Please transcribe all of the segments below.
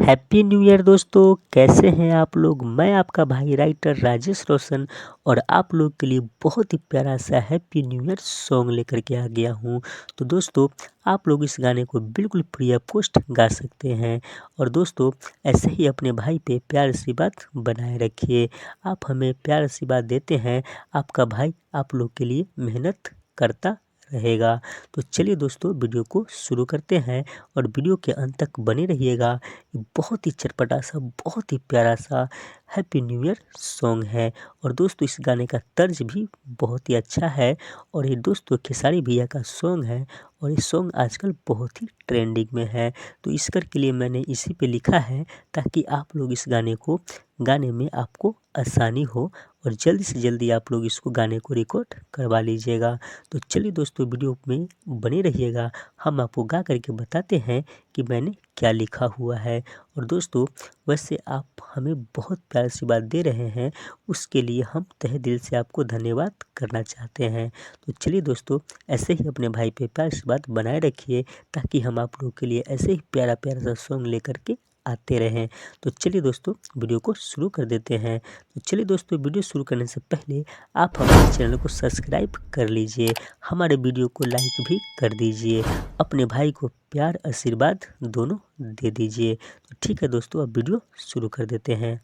Happy new year दोस्तों। कैसे हैं आप लोग। मैं आपका भाई राइटर राजेश रोशन और आप लोग के लिए बहुत ही प्यारा सा हैप्पी न्यू ईयर सॉन्ग लेकर के आ गया हूं। तो दोस्तों आप लोग इस गाने को बिल्कुल फ्री ऑफ कॉस्ट गा सकते हैं। और दोस्तों ऐसे ही अपने भाई पे प्यार सी बात बनाए रखिए। आप हमें प्यार सी बात देते हैं, आपका भाई आप लोग के लिए मेहनत करता रहेगा। तो चलिए दोस्तों वीडियो को शुरू करते हैं और वीडियो के अंत तक बने रहिएगा। ये बहुत ही चटपटा सा, बहुत ही प्यारा सा हैप्पी न्यू ईयर सॉन्ग है। और दोस्तों इस गाने का तर्ज भी बहुत ही अच्छा है और ये दोस्तों खेसारी भैया का सॉन्ग है और ये सॉन्ग आजकल बहुत ही ट्रेंडिंग में है। तो इस करके लिए मैंने इसी पे लिखा है ताकि आप लोग इस गाने को गाने में आपको आसानी हो और जल्दी से जल्दी आप लोग इसको गाने को रिकॉर्ड करवा लीजिएगा। तो चलिए दोस्तों वीडियो में बने रहिएगा, हम आपको गा करके बताते हैं कि मैंने क्या लिखा हुआ है। और दोस्तों वैसे आप हमें बहुत प्यार सी बात दे रहे हैं, उसके लिए हम तहे दिल से आपको धन्यवाद करना चाहते हैं। तो चलिए दोस्तों ऐसे ही अपने भाई पे प्यार सी बात बनाए रखिए ताकि हम आप लोगों के लिए ऐसे ही प्यारा प्यारा सा सॉन्ग लेकर के आते रहें। तो चलिए दोस्तों वीडियो को शुरू कर देते हैं। तो चलिए दोस्तों वीडियो शुरू करने से पहले आप हमारे चैनल को सब्सक्राइब कर लीजिए, हमारे वीडियो को लाइक भी कर दीजिए, अपने भाई को प्यार आशीर्वाद दोनों दे दीजिए। तो ठीक है दोस्तों अब वीडियो शुरू कर देते हैं।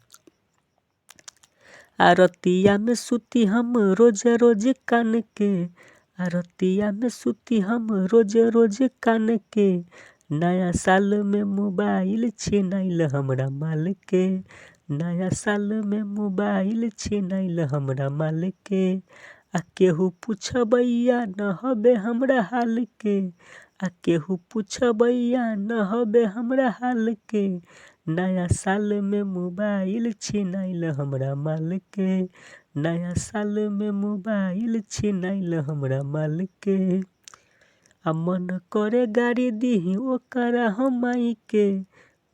आरतिया में सूती हम रोज रोज कान के, आरतिया में सूती हम रोज रोज कान के, नया साल में मोबाइल छिनाइल हमरा माल के, नया साल में मोबाइल छिनाइल हमरा माल के, आ केहू पूछबैया न हबे हमरा हाल के, आ केहू पूछबैया न हबे हमरा हाल के, नया साल में मोबाइल छिनाइल हमरा माल के, नया साल में मोबाइल छिनाइल हमरा माल के, आ मन करे गाड़ी दीही ओकरा हम माई के,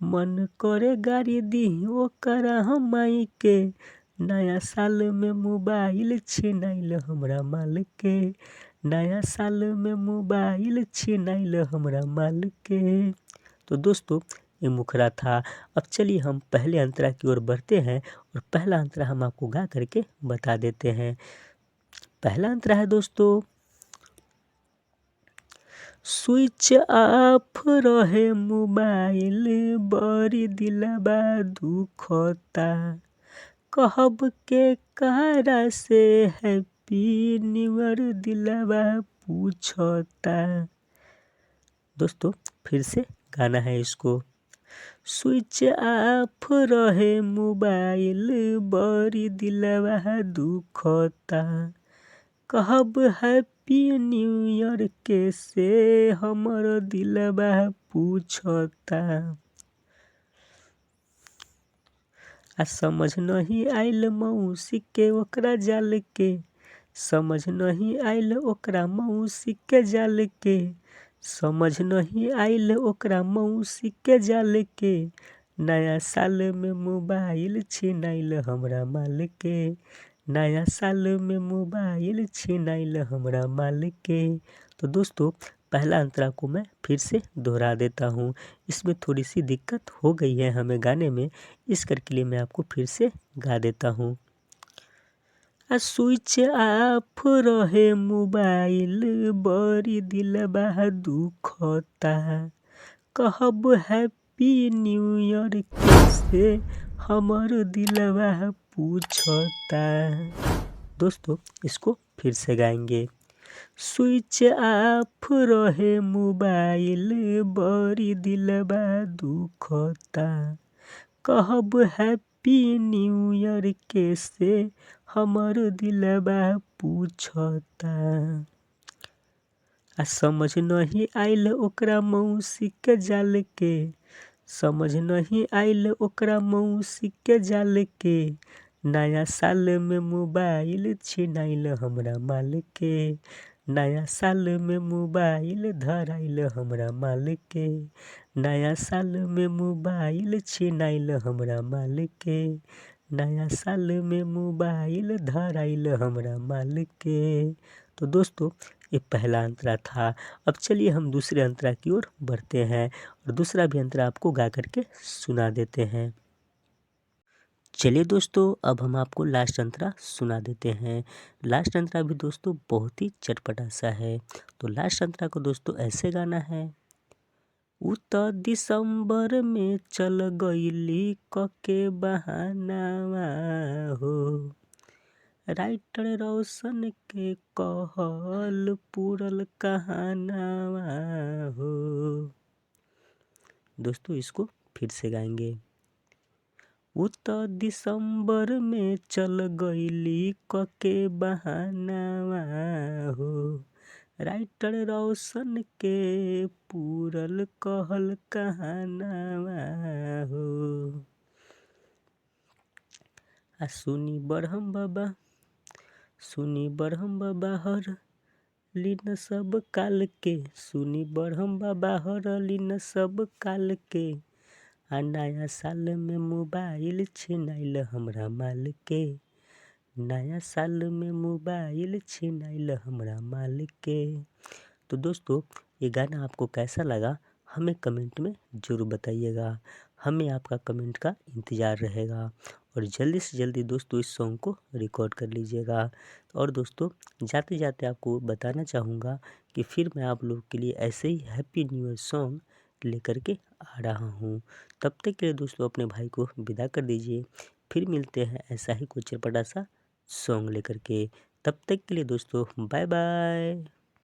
मन करे गाड़ी दीही ओकरा हम माई के, नया साल में मोबाइल छिनाइल हमरा माल के, नया साल में मोबाइल छिनाइल हमरा माल के। तो दोस्तों ये मुखरा था। अब चलिए हम पहले अंतरा की ओर बढ़ते हैं और पहला अंतरा हम आपको गा करके बता देते हैं। पहला अंतरा है दोस्तों, स्विच ऑफ रहे मोबाइल बड़ी दिलबा दुखता, कहब के कारा से हैप्पी न्यू ईयर दिलबा पूछता। दोस्तों फिर से गाना है इसको। स्विच ऑफ रहे मोबाइल बड़ी दिलवा दुखता, कहब हैप्पी न्यू ईयर के से हमर दिलवा पूछता, आ समझ नहीं आइल मौसी के ओकरा जाल के, समझ नहीं आइल ओकरा मौसी के जाल के, समझ नहीं आइल ओकरा मौसी के जाल के, नया साल में मोबाइल छिनाइल हमरा माल के, नया साल में मोबाइल छिनाइल हमरा माल के। तो दोस्तों पहला अंतरा को मैं फिर से दोहरा देता हूँ, इसमें थोड़ी सी दिक्कत हो गई है हमें गाने में, इस करके लिए मैं आपको फिर से गा देता हूँ। आ स्विच ऑफ रहे मोबाइल बड़ी दिलबा दुखता, कहब हैप्पी न्यू ईयर कैसे हमर दिलबा पूछता। दोस्तों इसको फिर से गाएंगे। स्विच ऑफ रहे मोबाइल बड़ी दिलबा दुखता, कहब हैप्पी न्यू ईयर कैसे हमर दिलबा पूछता, आ समझ नहीं आइल ओकरा मौसी के जाल के, समझ नहीं आइल ओकरा मौसी के जाल के, नया साल में मोबाइल छिनाइल हमरा माल के, नया साल में मोबाइल धराइल हमरा माल के, नया साल में मोबाइल छिनाइल हमरा माल के, नया साल में मोबाइल धराइल हमरा माल के। तो दोस्तों ये पहला अंतरा था। अब चलिए हम दूसरे अंतरा की ओर बढ़ते हैं और दूसरा भी अंतरा आपको गा करके सुना देते हैं। चलिए दोस्तों, अब हम आपको लास्ट अंतरा सुना देते हैं। लास्ट अंतरा भी दोस्तों बहुत ही चटपटा सा है। तो लास्ट अंतरा को दोस्तों ऐसे गाना है। उ त दिसंबर में चल गईली कके बहानावा हो, राइटर रोशन के कहल पूरल कहानावा हो। दोस्तों इसको फिर से गाएंगे। उ त दिसंबर में चल गईली कके बहानावा हो, राइटर रोशन के पूरल कहल कहानावा हो। आ सुनी बरहम बाबा हर लीन सब काल के, सुनी बरहम बाबा हर लीन सब काल के, आ नया साल में मोबाइल छिनाइल हमरा माल के, नया साल में मोबाइल छिनाइल हमरा माल के। तो दोस्तों ये गाना आपको कैसा लगा हमें कमेंट में ज़रूर बताइएगा। हमें आपका कमेंट का इंतज़ार रहेगा और जल्दी से जल्दी दोस्तों इस सॉन्ग को रिकॉर्ड कर लीजिएगा। और दोस्तों जाते जाते आपको बताना चाहूँगा कि फिर मैं आप लोगों के लिए ऐसे ही हैप्पी न्यू ईयर सॉन्ग लेकर के आ रहा हूँ। तब तक के लिए दोस्तों अपने भाई को विदा कर दीजिए। फिर मिलते हैं ऐसा ही कुछ चटपटा सा सॉन्ग लेकर के। तब तक के लिए दोस्तों बाय बाय।